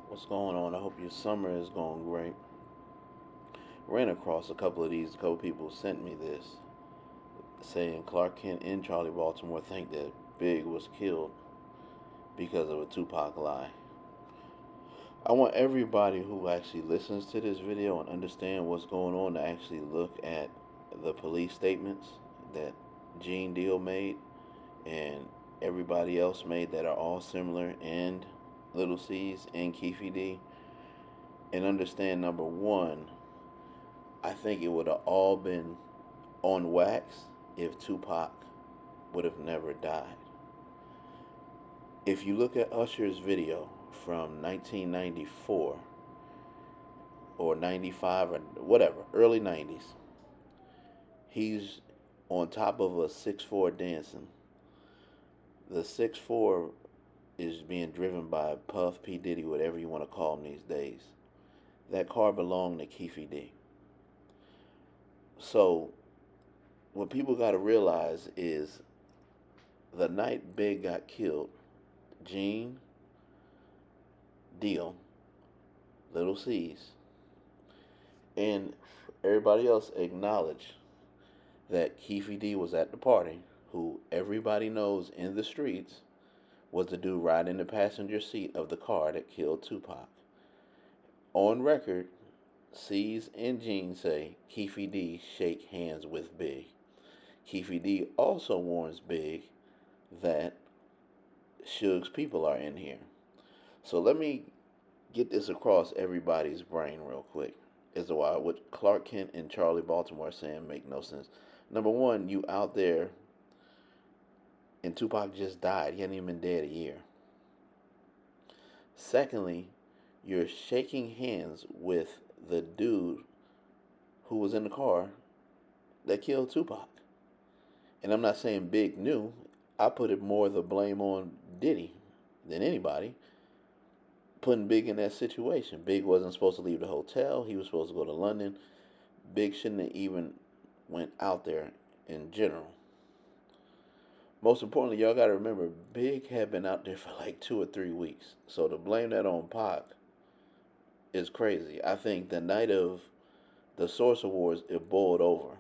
What's going on? I hope your summer is going great. Ran across a couple of these. A couple people sent me this saying Clark Kent and Charlie Baltimore think that Big was killed because of a Tupac lie. I want everybody who actually listens to this video and understand what's going on to actually look at the police statements that Gene Deal made and everybody else made that are all similar, and Little C's and Keefe D, and understand number one, I think it would have all been on wax if Tupac would have never died. If you look at Usher's video from 1994 or 95 or whatever, early 90s, he's on top of a 6'4" dancing. The 6'4" is being driven by Puff, P. Diddy, whatever you want to call him these days. That car belonged to Keefe D. So, what people got to realize is the night Big got killed, Gene, Deal, Little C's, and everybody else acknowledged that Keefe D was at the party, who everybody knows in the streets was the dude riding in the passenger seat of the car that killed Tupac. On record, C's and Gene say Keefe D shake hands with Big. Keefe D also warns Big that Suge's people are in here. So let me get this across everybody's brain real quick. As to why what Clark Kent and Charlie Baltimore are saying make no sense. Number one, you out there and Tupac just died. He hadn't even been dead a year. Secondly, you're shaking hands with the dude who was in the car that killed Tupac. And I'm not saying Big knew. I put it more the blame on Diddy than anybody, putting Big in that situation. Big wasn't supposed to leave the hotel. He was supposed to go to London. Big shouldn't have even went out there in general. Most importantly, y'all got to remember, Big had been out there for like 2 or 3 weeks. So to blame that on Pac is crazy. I think the night of the Source Awards, it boiled over.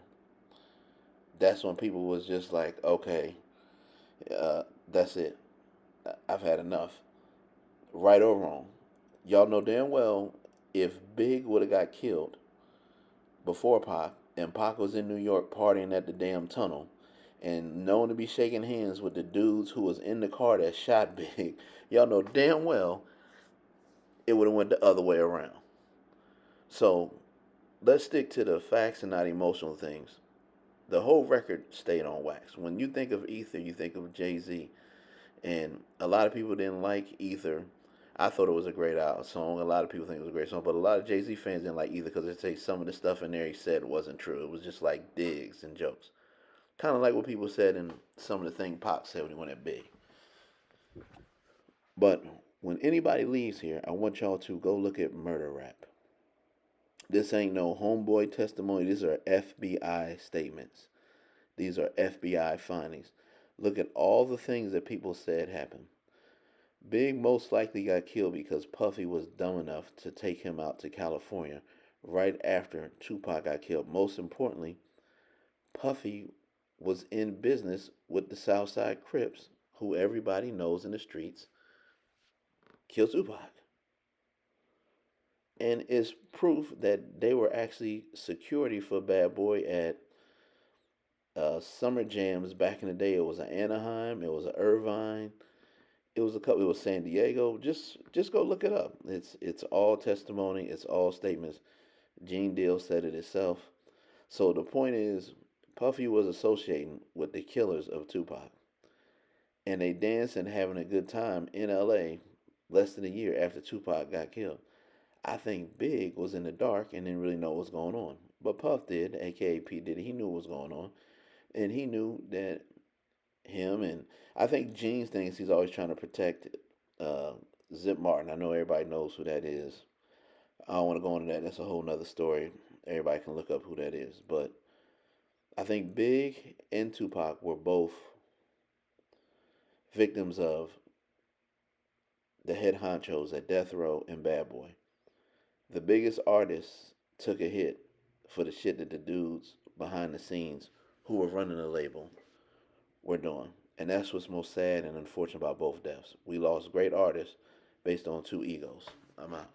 That's when people was just like, okay, that's it. I've had enough. Right or wrong. Y'all know damn well if Big would have got killed before Pac, and Pac was in New York partying at the damn tunnel, and known to be shaking hands with the dudes who was in the car that shot Big, y'all know damn well it would have went the other way around. So let's stick to the facts and not emotional things. The whole record stayed on wax. When you think of Ether, you think of Jay-Z. And a lot of people didn't like Ether. I thought it was a great song. A lot of people think it was a great song, but a lot of Jay-Z fans didn't like Ether because they say some of the stuff in there he said wasn't true. It was just like digs and jokes. Kind of like what people said in some of the things Pac said when he went at Big. But when anybody leaves here, I want y'all to go look at Murder Rap. This ain't no homeboy testimony. These are FBI statements. These are FBI findings. Look at all the things that people said happened. Big most likely got killed because Puffy was dumb enough to take him out to California right after Tupac got killed. Most importantly, Puffy was in business with the Southside Crips, who everybody knows in the streets killed Tupac. And it's proof that they were actually security for Bad Boy at summer jams back in the day. It was an Anaheim, it was a Irvine, it was a couple. It was San Diego. Just go look it up. It's all testimony. It's all statements. Gene Deal said it himself. So the point is, Puffy was associating with the killers of Tupac, and they danced and having a good time in L.A. less than a year after Tupac got killed. I think Big was in the dark and didn't really know what was going on, but Puff did, aka P Diddy. He knew what was going on, and he knew that him and I think Gene's thing is he's always trying to protect uh, Zip Martin. I know everybody knows who that is. I don't want to go into that. That's a whole nother story. Everybody can look up who that is. But I think Big and Tupac were both victims of the head honchos at Death Row and Bad Boy. The biggest artists took a hit for the shit that the dudes behind the scenes who were running the label were doing. And that's what's most sad and unfortunate about both deaths. We lost great artists based on two egos. I'm out.